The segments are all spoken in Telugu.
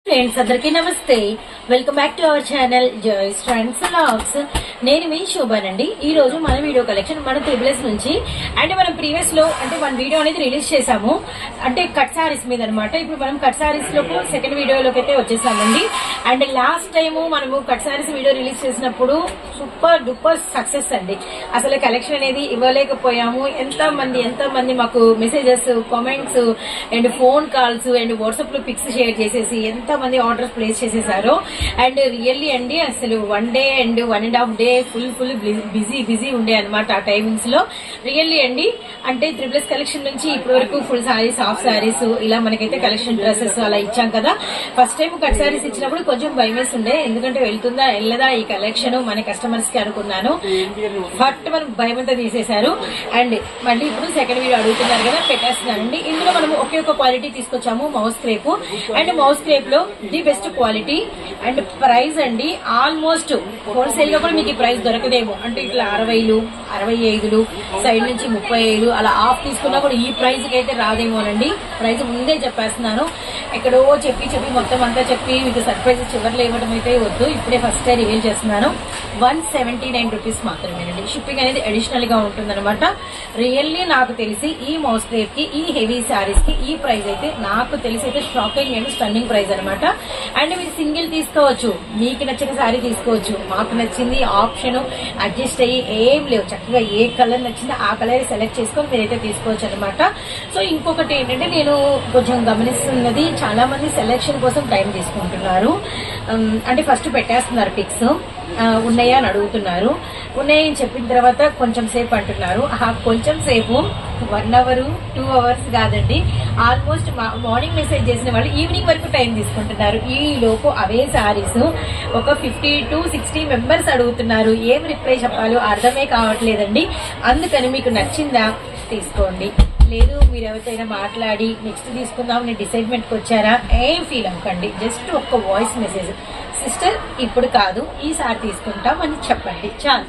ఫ్రెండ్స్ అందరికీ నమస్తే. Welcome back to our channel Joy's friends vlogs. నేను మీ శోభానండి. ఈ రోజు మన వీడియో కలెక్షన్ మన త్రిబుల్స్ నుంచి అంటే మనం ప్రీవియస్ లో అంటే వన్ వీడియో అనేది రిలీజ్ చేసాము అంటే కట్ సారీస్ మీద అనమాట. ఇప్పుడు మనం కట్ సారీస్ లో సెకండ్ వీడియోలోకి అయితే వచ్చేసామండి. అండ్ లాస్ట్ టైము మనము కట్ సారీస్ వీడియో రిలీజ్ చేసినప్పుడు సూపర్ డూపర్ సక్సెస్ అండి. అసలు కలెక్షన్ అనేది ఇవ్వలేకపోయాము. ఎంత మంది మాకు messages, comments and phone calls and WhatsApp లో పిక్స్ షేర్ చేసేసి ఎంత మంది ఆర్డర్స్ ప్లేస్ చేసేసారు. అండ్ రియల్లీ అండి అసలు 1 day and 1.5 day full busy ఉండే అనమాట ఆ టైమింగ్స్ లో. రియల్లీ అండి అంటే త్రిబుల్స్ కలెక్షన్ నుంచి ఇప్పటి వరకు ఫుల్ సారీస్, హాఫ్ సారీస్ ఇలా మనకైతే కలెక్షన్ డ్రెస్సెస్ అలా ఇచ్చాం కదా. ఫస్ట్ టైం కట్ సారీస్ ఇచ్చినప్పుడు కొంచెం భయమేసి ఉండే, ఎందుకంటే వెళ్తుందా వెళ్ళదా ఈ కలెక్షన్ మన కస్టమర్స్ కి అనుకున్నాను. బట్ మనం భయమంతా తీసేశారు. అండ్ మళ్ళీ ఇప్పుడు సెకండ్ వీడియో అడుగుతున్నారు కదా, పెట్టేస్తున్నానండి. ఇందులో మనం ఒకే ఒక క్వాలిటీ తీసుకొచ్చాము, moss crepe. And moss crepe లో the best quality and price అండి ఆల్మోస్ట్ హోల్సేల్ గా కూడా మీకు ఈ ప్రైస్ దొరకదేమో. అంటే ఇట్లా 60, 65 సైడ్ నుంచి 35 అలా ఆఫ్ తీసుకున్నా కూడా ఈ ప్రైస్ కి అయితే రాదేమోనండి. ప్రైస్ ముందే చెప్పేస్తున్నాను. ఎక్కడో చెప్పి మొత్తం అంతా చెప్పి మీకు సర్ప్రైజ్ చివర్లో ఇవ్వడం అయితే వద్దు. ఇప్పుడే ఫస్ట్ రివీల్ చేస్తున్నాను. 179 రూపీస్ మాత్రమేనండి. షిప్పింగ్ అనేది అడిషనల్ గా ఉంటుందన్నమాట. రియల్లీ నాకు తెలిసి ఈ మౌస్ క్రేప్ కి, ఈ హెవీ సారీస్ కి ఈ ప్రైస్ అయితే నాకు తెలిసి అయితే షాకింగ్ అండ్ స్టన్నింగ్ ప్రైస్ అనమాట. అండ్ మీరు సింగిల్ తీసుకోవచ్చు, మీకు నచ్చిన సారీ తీసుకోవచ్చు. మాకు నచ్చింది ఆప్షన్ అడ్జస్ట్ అయ్యి ఏం లేవు, చక్కగా ఏ కలర్ నచ్చిందో ఆ కలర్ సెలెక్ట్ చేసుకొని మీరైతే తీసుకోవచ్చు అనమాట. సో ఇంకొకటి ఏంటంటే నేను కొంచెం గమనిస్తున్నది, చాలా మంది సెలెక్షన్ కోసం టైం తీసుకుంటున్నారు. అంటే ఫస్ట్ పెట్టేస్తున్నారు పిక్స్, ఉన్నాయా అని అడుగుతున్నారు. ఉన్నాయని చెప్పిన తర్వాత కొంచెం సేపు అంటున్నారు. కొంచెం సేపు 1 అవర్ 2 అవర్స్ కాదండి, ఆల్మోస్ట్ మార్నింగ్ మెసేజ్ చేసిన వాళ్ళు ఈవినింగ్ వరకు టైం తీసుకుంటున్నారు. ఈ లోపు అవే సారీస్ ఒక 50 to 60 మెంబర్స్ అడుగుతున్నారు. ఏం రిప్లై చెప్పాలో అర్థమే కావట్లేదండి. అందుకని మీకు నచ్చిందా తీసుకోండి, లేదు మీరు ఎవరితోనైనా మాట్లాడి నెక్స్ట్ తీసుకుందాం నేను డిసైడ్మెంట్కి వచ్చారా ఏం ఫీల్ అవ్వకండి. జస్ట్ ఒక్క వాయిస్ మెసేజ్, సిస్టర్ ఇప్పుడు కాదు ఈసారి తీసుకుంటాం అని చెప్పండి చాలు.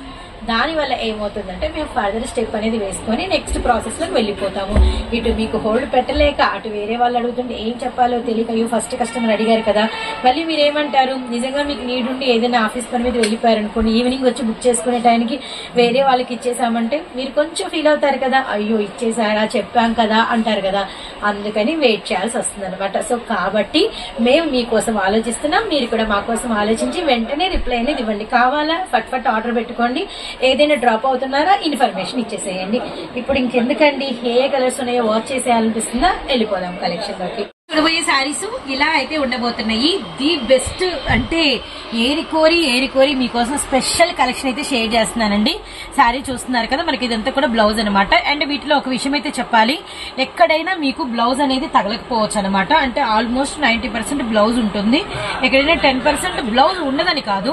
దానివల్ల ఏమవుతుందంటే మేము ఫర్దర్ స్టెప్ అనేది వేసుకొని నెక్స్ట్ ప్రాసెస్ లోకి వెళ్ళిపోతాము. ఇటు మీకు హోల్డ్ పెట్టలేక అటు వేరే వాళ్ళు అడుగుతుంటే ఏం చెప్పాలో తెలియక, అయ్యో ఫస్ట్ కస్టమర్ అడిగారు కదా, మళ్ళీ మీరేమంటారు, నిజంగా మీకు నీడ్ ఉండి ఏదైనా ఆఫీస్ పని మీద వెళ్ళిపోయారు అనుకోండి, ఈవినింగ్ వచ్చి బుక్ చేసుకునే టైంకి వేరే వాళ్ళకి ఇచ్చేసామంటే మీరు కొంచెం ఫీల్ అవుతారు కదా, అయ్యో ఇచ్చేసారా చెప్పాం కదా అంటారు కదా. అందుకని వెయిట్ చేయాల్సి వస్తుంది అనమాట. సో కాబట్టి మేము మీకోసం ఆలోచిస్తున్నాం, మీరు కూడా మా కోసం ఆలోచించి వెంటనే రిప్లై అనేది ఇవ్వండి. కావాలా ఫట్ ఆర్డర్ పెట్టుకోండి, ఏదైనా డ్రాప్ అవుతున్నారా ఇన్ఫర్మేషన్ ఇచ్చేసేయండి. ఇప్పుడు ఇంకెందుకండి, ఏ కలర్స్ ఉన్నాయో వాచ్ చేసేయాలనిపిస్తుందా, వెళ్ళిపోదాం కలెక్షన్ లోకి. చూడబోయే శారీస్ ఇలా అయితే ఉండబోతున్నాయి. ది బెస్ట్ అంటే ఏరి కోరి మీకోసం స్పెషల్ కలెక్షన్ అయితే షేర్ చేస్తున్నానండి. శారీ చూస్తున్నారు కదా, మనకి ఇదంతా కూడా బ్లౌజ్ అనమాట. అండ్ వీటిలో ఒక విషయం అయితే చెప్పాలి, ఎక్కడైనా మీకు బ్లౌజ్ అనేది తగలకపోవచ్చు అనమాట. అంటే ఆల్మోస్ట్ 90% బ్లౌజ్ ఉంటుంది, ఎక్కడైనా 10% బ్లౌజ్ ఉండదని కాదు,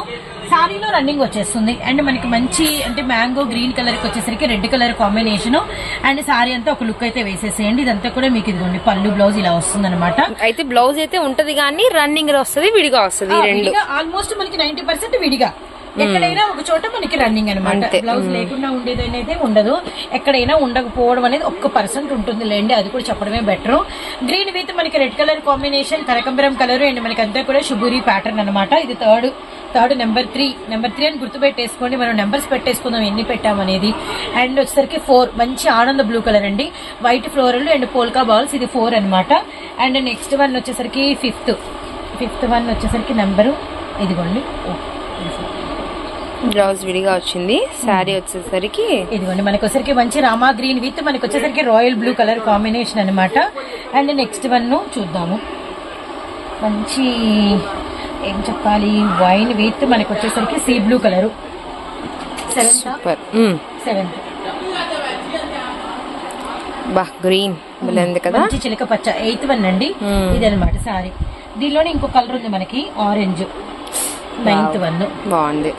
శారీలో రన్నింగ్ వచ్చేస్తుంది. అండ్ మనకి మంచి అంటే మ్యాంగో గ్రీన్ కలర్ కి వచ్చేసరికి red colour combination. And sari అంతా ఒక లుక్ అయితే వేసేసేయండి. ఇదంతా కూడా మీకు ఇదిగోండి పళ్ళు బ్లౌజ్ ఇలా వస్తుంది అనమాట. అయితే బ్లౌజ్ అయితే ఉంటది కానీ రన్నింగ్ వస్తుంది, విడిగా వస్తుంది. ఆల్మోస్ట్ మనకి 90% విడిగా, ఎక్కడైనా ఒక చోట మనకి రన్నింగ్ అనమాట. బ్లౌజ్ లేకుండా ఉండేది అనేది ఉండదు, ఎక్కడైనా ఉండకపోవడం అనేది 1% ఉంటుంది లేండి, అది కూడా చెప్పడమే బెటర్. గ్రీన్ విత్ మనకి రెడ్ కలర్ కాంబినేషన్, కనకంబరం కలర్ అండ్ మనకి అంతా కూడా శుభూరి ప్యాటర్న్ అనమాట. ఇది థర్డ్ నెంబర్ 3 అని గుర్తుపెట్టేసుకోండి. మనం నెంబర్స్ పెట్టేసుకుందాం ఎన్ని పెట్టామనేది. అండ్ వచ్చేసరికి 4 మంచి ఆనంద బ్లూ కలర్ అండి, white floral and polka balls, ఇది 4 అనమాట. అండ్ నెక్స్ట్ వన్ వచ్చేసరికి ఫిఫ్త్ వన్ వచ్చేసరికి నెంబరు ఇదిగోండి. బ్లౌజ్ విడిగా వచ్చింది, శారీ వచ్చేసరికి ఇదిగోండి మనకి వచ్చేసరికి మంచి రామా గ్రీన్ విత్ మనకి వచ్చేసరికి రాయల్ బ్లూ కలర్ కాంబినేషన్ అనమాట. అండ్ నెక్స్ట్ వన్ చూద్దాము, మంచి ఏం చెప్పాలి, వైన్ విత్ మనకి వచ్చేసరికి sea blue colour, 7th green కదా, మంచి చిలక పచ్చ 8th వన్ అండి. ఇది అనమాట సారీ. దీనిలోనే ఇంకో కలర్ ఉంది మనకి ఆరెంజ్, 9th వన్ బాగుంది.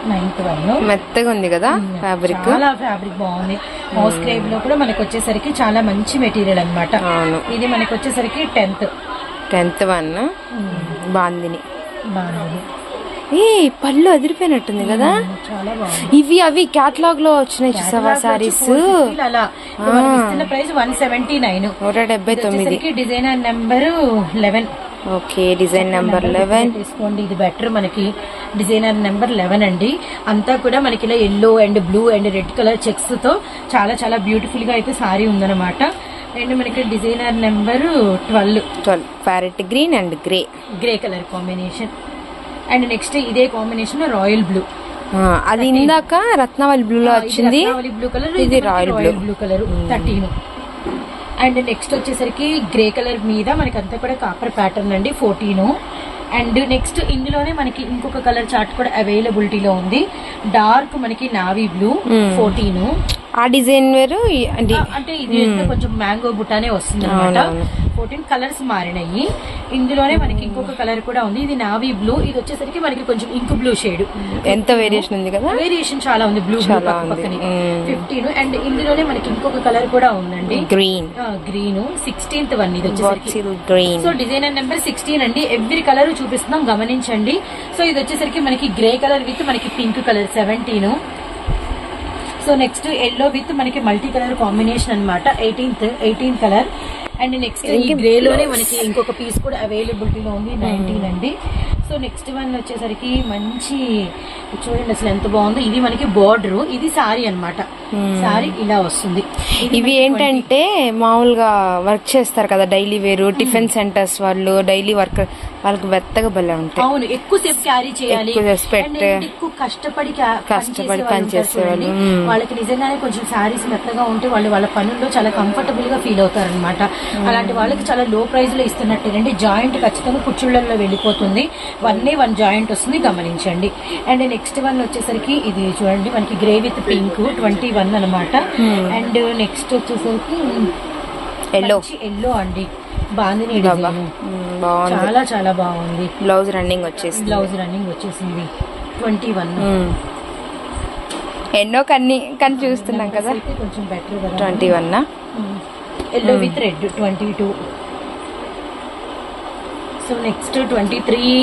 9th వన్ మెత్తగా ఉంది కదా ఫ్యాబ్రిక్, చాలా ఫ్యాబ్రిక్ బాగుంది. మౌస్ క్రేప్ లో కూడా మనకి వచ్చేసరికి చాలా మంచి మెటీరియల్ అనమాట. ఇది మనకి వచ్చేసరికి 10th వన్ బాందిని. ఏ పళ్ళు అదిరిపోయినట్టుంది కదా, చాలా బాగుంది. ఇవి అవి క్యాటలాగ్ లో వచ్చినాయి చూసావా saris. Price 179, 179. Designer number 11. Okay, design number 11 తీసుకోండి. ఇది బెటర్ మనకి డిజైనర్ నెంబర్ 11 అండి. అంతా కూడా మనకి ఇలా yellow and blue and red colour checks తో చాలా చాలా బ్యూటిఫుల్ గా అయితే సారీ ఉందన్నమాట. అండ్ మనకి designer number 12 parrot green and grey colour combination. And next ఇదే కాంబినేషన్ రాయల్ బ్లూ. అది ఇందాక రత్నావళి బ్లూ లో వచ్చింది, బ్లూ కలర్, ఇది royal blue colour 13. And next వచ్చేసరికి గ్రే కలర్ మీద మనకి అంతా కూడా కాపర్ ప్యాటర్న్ అండి 14. అండ్ నెక్స్ట్ ఇందులోనే మనకి ఇంకొక కలర్ చార్ట్ కూడా అవైలబిలిటీలో ఉంది. డార్క్ మనకి నావీ బ్లూ 14. ఆ డిజైన్ వేరు అంటే ఇది కొంచెం మ్యాంగో బుట్టానే వస్తుంది అనమాట. 14 కలర్స్ మారినాయి. ఇందులోనే మనకి ఇంకొక కలర్ కూడా ఉంది. ఇది నావీ బ్లూ, ఇది వచ్చేసరికి మనకి కొంచెం ఇంక్ బ్లూ షేడ్. ఎంత వేరియేషన్ ఉంది కదా, వేరియేషన్ చాలా ఉంది. బ్లూ పక్కన 15. అండ్ ఇందులోనే మనకి ఇంకొక కలర్ కూడా ఉందండి, గ్రీన్ 16th వన్. ఇది వచ్చేసరికి గ్రీన్. సో డిజైనర్ నెంబర్ 16 అండి. ఎవ్రీ కలర్ చూపిస్తున్నాం, గమనించండి. సో ఇది వచ్చేసరికి మనకి గ్రే కలర్ విత్ మనకి pink colour 17. So next yellow with మనకి మల్టీ కలర్ కాంబినేషన్ అనమాట 18 కలర్. అండ్ నెక్స్ట్ ఈ గ్రే లోనే మనకి ఇంకొక పీస్ కూడా అవైలబిలిటీలో ఉంది 19 అండి. సో నెక్స్ట్ వన్ వచ్చేసరికి మంచి చూడండి అసలు ఎంత బాగుందో. ఇది మనకి బార్డర్, ఇది సారీ అనమాట. సారీ ఇలా వస్తుంది. ఇవి ఏంటంటే మామూలుగా వర్క్ చేస్తారు కదా డైలీ వేరు, టిఫిన్ సెంటర్స్ వాళ్ళు డైలీ వర్క్ వాళ్ళకి మెత్తగా భలే ఉంటాయి. అవును, ఎక్కువసేపు క్యారీ చేయాలి, ఎక్కువ కష్టపడి పనిచేసే వాళ్ళు వాళ్ళకి నిజంగానే కొంచెం శారీస్ మెత్తగా ఉంటే వాళ్ళు వాళ్ళ పనుల్లో చాలా కంఫర్టబుల్ గా ఫీల్ అవుతారు అనమాట. అలాంటి వాళ్ళకి చాలా లో ప్రైస్ లో ఇస్తున్నట్టేనండి. జాయింట్ ఖచ్చితంగా కుచ్చుళ్ళల్లో వెళ్ళిపోతుంది. 1 జాయింట్ వస్తుంది, గమనించండి. అండ్ నెక్స్ట్ వన్ వచ్చేసరికి ఇది చూడండి మనకి గ్రే విత్ పింక్ 21 అనమాట. అండ్ నెక్స్ట్ వచ్చేసరికి ఎల్లో అండి. బాగుంది, చాలా చాలా బాగుంది. బ్లౌజ్ రన్నింగ్ వచ్చేసింది 21. ఎన్నో కన్ని చూస్తున్నాం కదా, కొంచెం బెటర్ కదా. 21 yellow with red 22. So next 23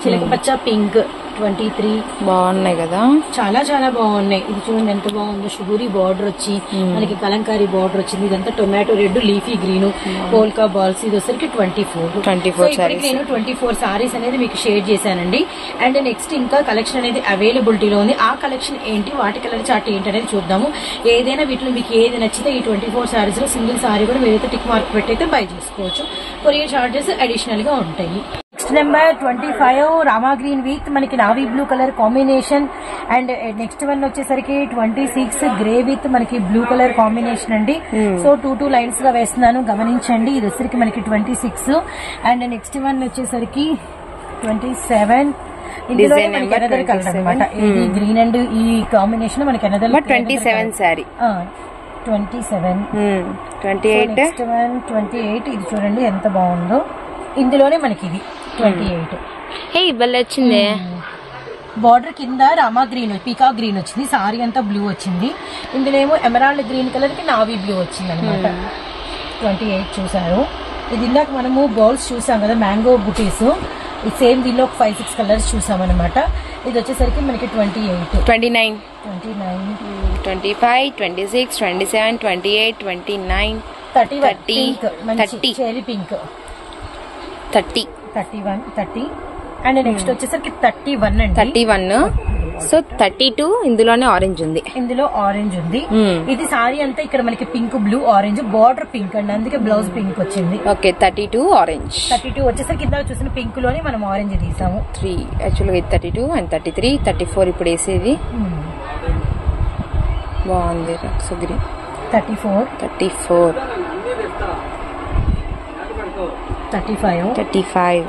చిలక పచ్చ పింక్ 23. బాగున్నాయి కదా, చాలా చాలా బాగున్నాయి. ఇది చూడండి ఎంత బాగుందో. షుగూరి బార్డర్ వచ్చి మనకి కలంకారీ బార్డర్ వచ్చింది. ఇదంతా tomato red leafy green polka balls. ఇది వచ్చరికి 24. నేను 24 సారీస్ అనేది మీకు షేర్ చేశానండి. అండ్ నెక్స్ట్ ఇంకా కలెక్షన్ అనేది అవైలబిలిటీలో ఉంది. ఆ కలెక్షన్ ఏంటి, వాటి కలర్ చార్ట్ ఏంటి అనేది చూద్దాము. ఏదైనా వీటిలో మీకు ఏది నచ్చితే ఈ 24 సారీస్ లో సింగిల్ సారీ కూడా మీరైతే టిక్ మార్క్ పెట్టి అయితే బై చేసుకోవచ్చు. కొరియర్ చార్జెస్ అడిషనల్ గా ఉంటాయి. నెక్స్ట్ నెంబర్ 25 రామా గ్రీన్ విత్ మనకి navy blue colour combination. And next one వచ్చేసరికి 26 గ్రే విత్ మనకి బ్లూ కలర్ కాంబినేషన్ అండి. సో 2 లైన్స్ గా వేస్తున్నాను, గమనించండి. ఇది వచ్చేసరికి మనకి 26. అండ్ నెక్స్ట్ వన్ వచ్చేసరికి 27. ఇందులో మనకి ఎనదర్ కలర్ అనమాట. ఇది గ్రీన్ అండ్ ఈ కాంబినేషన్ మనకి ఎనదర్ 27 సారీ 27. 28. ఇది చూడండి ఎంత బాగుందో. ఇందులోనే మనకి ఇది 28. భలే వచ్చింది. బార్డర్ కింద రామా గ్రీన్ పీకా గ్రీన్ వచ్చింది. సారీ అంతా బ్లూ వచ్చింది. ఇందులో ఏమో ఎమరాల్డ్ గ్రీన్ కలర్ కి నావీ బ్లూ వచ్చింది అనమాట. 28 చూసారు. ఇది ఇందాక మనము బౌల్స్ చూసాం కదా, మ్యాంగో బుటీస్. సేమ్ దీనిలో 5-6 కలర్స్ చూసాం అనమాట. ఇది వచ్చేసరికి మనకి 28, 29, 25, 26, 27, 28, 29, 30, చెరీ పింక్ 31, 30. అండ్ నెక్స్ట్ వచ్చేసరికి 31 అండి. 31. సో 32 ఇందులోనే ఆరెంజ్ ఉంది. ఇందులో ఆరెంజ్ ఉంది. ఇది సారీ అంతా ఇక్కడ మనకి pink blue orange border pink అండి, అందుకే బ్లౌజ్ పింక్ వచ్చింది. Okay 32 orange. 32 వచ్చేసరికి కింద చూసిన పింక్ లోనే మనం ఆరెంజ్ తీసాము. 3 యాక్చువల్గా 32 అండ్ 33, 34 ఇప్పుడు వేసేది. బాగుంది గ్రీన్. 34, 35.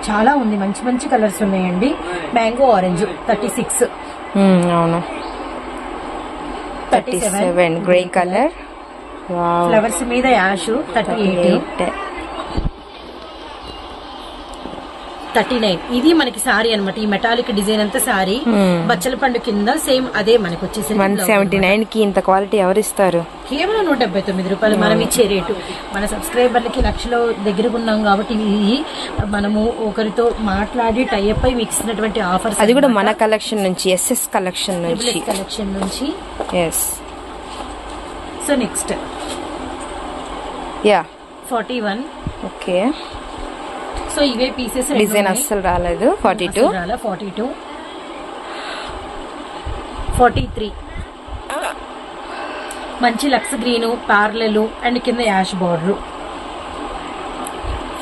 చాలా ఉంది, మంచి మంచి కలర్స్ ఉన్నాయండి. Mango orange 36. అవును 37 గ్రే కలర్ ఫ్లవర్స్ మీద యాష్ 38, 39. ఇది మనకి సారీ అనమాట. ఈ మెటాలిక్ డిజైన్ అంతా సారీ బచ్చల పండు కింద సేమ్ అదే మనకి వచ్చేసి 179 కి ఇంత క్వాలిటీ ఎవరిస్తారు? కేవలం 179 రూపాయలు మనం ఇచ్చే రేటు. మన సబ్స్క్రైబర్లకి లక్షలో దగ్గరకు ఉన్నాం కాబట్టి ఇది మనము ఒకరితో మాట్లాడి టైఅప్ అయి మీకు ఇస్తున్నటువంటి ఆఫర్స్. అది కూడా మన కలెక్షన్ నుంచి, ఎస్ఎస్ కలెక్షన్ నుంచి. Yes. So next 41. Okay, so ఇవే పీసెస్. డిజైన్ అస్సలు రాలేదు. 42, 42, 43. మంచి లక్స్ గ్రీన్ పార్లెల్ అండ్ కింద యాష్ బార్డర్.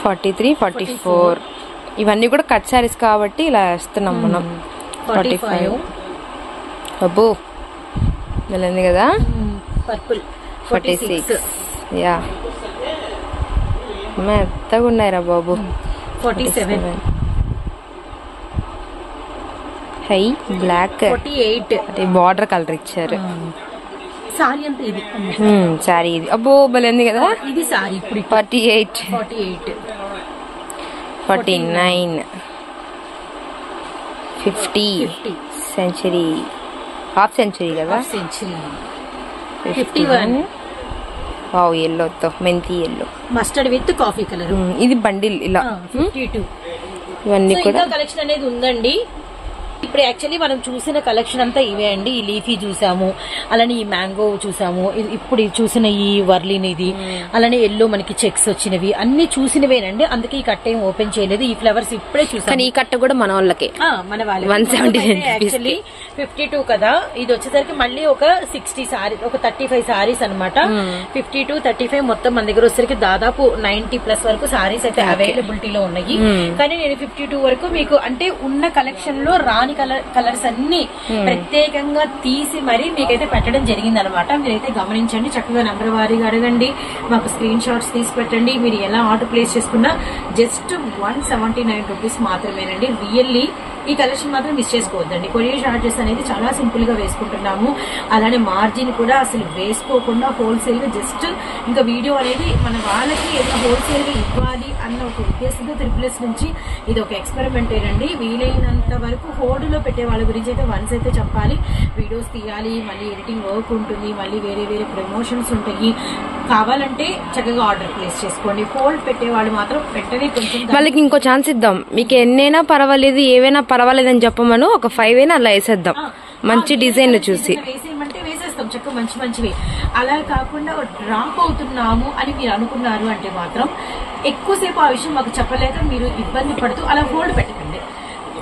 43, 44. ఇవన్నీ కూడా కట్ సారీస్ కాబట్టి ఇలా వేస్తున్నాం మనం. 45. అబ్బో వెళ్ళింది కదా. పర్పుల్. 46. యా మెత్తగా ఉన్నాయిరా బాబు. 47. High black. 48. అంటే బార్డర్ కలర్ ఇచ్చారు. సారీ అంతా ఇది. సారీ ఇది అబ్బో బలింది కదా. ఇది సారీ ఇప్పుడు. 48, 48, 49, 50, సెంచరీ, హాఫ్ సెంచరీ కదా. సెంచరీ. 51. వావ్, ఎల్లోతో మెంతి yellow, mustard with coffee colour. ఇది బండిల్ ఇలా. 52. ఇవన్నీ కూడా కలెక్షన్ అనేది ఉందండి. ఇప్పుడు యాక్చువల్లీ మనం చూసిన కలెక్షన్ అంతా ఇవే అండి. ఈ లీఫీ చూసాము, అలానే ఈ మ్యాంగో చూసాము, ఇప్పుడు చూసిన ఈ వర్లిన్ ఇది, అలానే ఎల్లో మనకి చెక్స్ వచ్చినవి అన్ని చూసినవేనండి. అందుకే ఈ కట్ట ఏం ఓపెన్ చేయలేదు. ఈ ఫ్లవర్స్ ఇప్పుడే చూసాను. ఈ కట్ట కూడా మన వాళ్ళకే, మన వాళ్ళ 170 యాక్చువల్లీ 52 కదా. ఇది వచ్చేసరికి మళ్ళీ ఒక 60 సారీ, ఒక 35 సారీస్ అనమాట. 52, 35 మొత్తం మన దగ్గర వచ్చేసరికి దాదాపు 90+ వరకు సారీస్ అయితే అవైలబిలిటీలో ఉన్నాయి. కానీ నేను 52 వరకు మీకు అంటే ఉన్న కలెక్షన్ లో రాని కలర్స్ అన్ని ప్రత్యేకంగా తీసి మరి మీకైతే పెట్టడం జరిగింది అనమాట. మీరైతే గమనించండి, చక్కగా నంబర్ వారీగా అడగండి, మాకు స్క్రీన్ షాట్స్ తీసి పెట్టండి. మీరు ఎలా ఆర్డర్ ప్లేస్ చేసుకున్నా జస్ట్ 179 రూపీస్ మాత్రమేనండి. రియల్లీ ఈ కలెక్షన్ మాత్రం మిస్ చేసుకోవద్దండి. కొరియర్ చార్జెస్ అనేది చాలా సింపుల్ గా వేసుకుంటున్నాము. అలానే మార్జిన్ కూడా అసలు వేసుకోకుండా హోల్సేల్ గా జస్ట్ ఇంకా వీడియో అనేది మన వాళ్ళకి ఏదైనా హోల్సేల్ గా ఇవ్వాలి అన్న ఒక ఉద్దేశంతో త్రిపుల్స్ నుంచి ఇది ఒక ఎక్స్పెరిమెంట్ ఏనండి. వీలైనంత వరకు హోల్డ్లో పెట్టే వాళ్ళ గురించి అయితే వన్స్ అయితే చెప్పాలి. వీడియోస్ తీయాలి, మళ్ళీ ఎడిటింగ్ వర్క్ ఉంటుంది, మళ్ళీ వేరే వేరే ప్రమోషన్స్ ఉంటాయి. కావాలంటే చక్కగా ఆర్డర్ ప్లేస్ చేసుకోండి. హోల్డ్ పెట్టే వాళ్ళు మాత్రం వెంటనే కొంచెం వాళ్ళకి ఇంకో ఛాన్స్ ఇద్దాం. మీకు ఎన్నైనా పర్వాలేదు, ఏవైనా పర్వాలేదని చెప్పమను, ఒక 5 అయినా అలా వేసేద్దాం. మంచి డిజైన్ చూసి వేసేయమంటే వేసేస్తాం చక్కగా మంచివి. అలా కాకుండా డ్రాప్ అవుతున్నాము అని మీరు అనుకున్నారు అంటే మాత్రం ఎక్కువసేపు ఆ విషయం మాకు చెప్పలేక మీరు ఇబ్బంది పడుతూ అలా హోల్డ్ పెట్టకండి.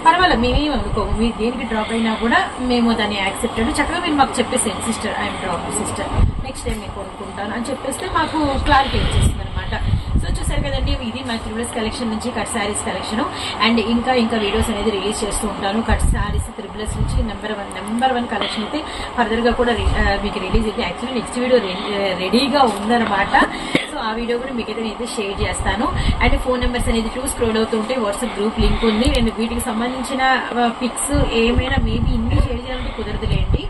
పర్వాలేదు, మేమేం అనుకోము. మీరు దేనికి డ్రాప్ అయినా కూడా మేము దాన్ని యాక్సెప్టెడ్. చక్కగా మీరు మాకు చెప్పేసేయండి, sister I'm drop sister, next time నేను కొనుక్కుంటాను అని చెప్పేస్తే మాకు క్లారిటీ వచ్చేస్తుంది అనమాట. సో చూసారు కదండి, ఇది మా త్రిబుల్స్ కలెక్షన్ నుంచి కట్ శారీస్ కలెక్షన్. అండ్ ఇంకా వీడియోస్ అనేది రిలీజ్ చేస్తూ ఉంటాను. కట్ శారీస్ త్రిబుల్స్ నుంచి నెంబర్ వన్ కలెక్షన్ అయితే ఫర్దర్ గా కూడా మీకు రిలీజ్ అయితే యాక్చువల్లీ నెక్స్ట్ వీడియో రెడీగా ఉందన్నమాట. సో ఆ వీడియో కూడా మీకైతే నేనైతే షేర్ చేస్తాను. అండ్ ఫోన్ నెంబర్స్ అనేది స్క్రోల్ అవుతుంటే వాట్సాప్ గ్రూప్ లింక్ ఉంది. నేను వీటికి సంబంధించిన పిక్స్ ఏమైనా మేబీ ఇన్ని షేర్ చేయాలంటే కుదరదులేండి.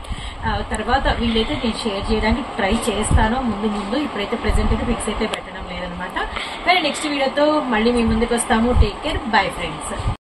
తర్వాత వీళ్ళైతే నేను షేర్ చేయడానికి ట్రై చేస్తాను ముందు. ఇప్పుడైతే ప్రెసెంట్ అయితే పిక్స్ అయితే పెట్టడం లేదనమాట. కానీ నెక్స్ట్ వీడియోతో మళ్ళీ మీ ముందుకు వస్తాము. Take care, bye friends.